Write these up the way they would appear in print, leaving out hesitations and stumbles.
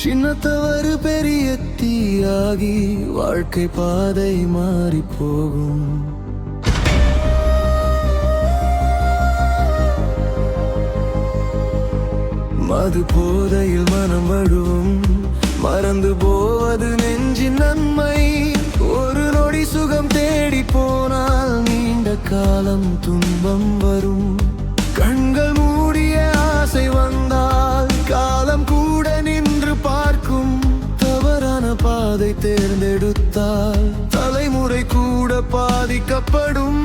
சின்ன தவறு பெரிய தீயாகி வாழ்க்கை பாதை மாறி போகும். மது போதையில் மனம் வழுவும், மறந்து போவது நெஞ்சின் நன்மை. ஒரு நொடி சுகம் தேடி போனால் நீண்ட காலம் துன்பம் வரும். கண்கள் மூடிய ஆசை வந்தால் காலம் கூட நின்று பார்க்கும். தவறான பாதை தேர்ந்தெடுத்தால் தலைமுறை கூட பாதிக்கப்படும்.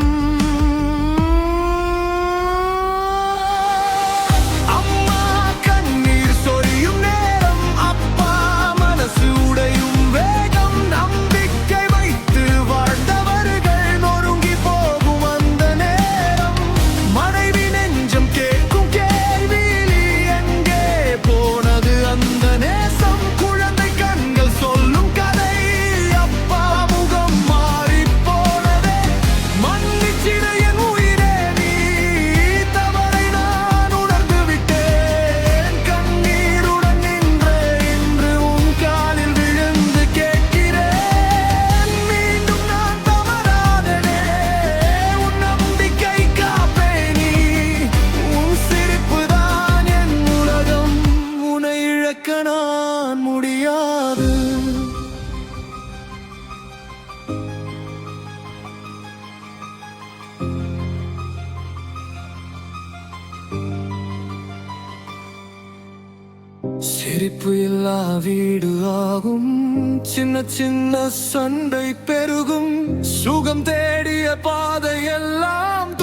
நான் முடியாது. சிரிப்பு இல்லா வீடு ஆகும், சின்ன சின்ன சண்டை பெருகும். சுகம் தேடிய பாதை எல்லாம்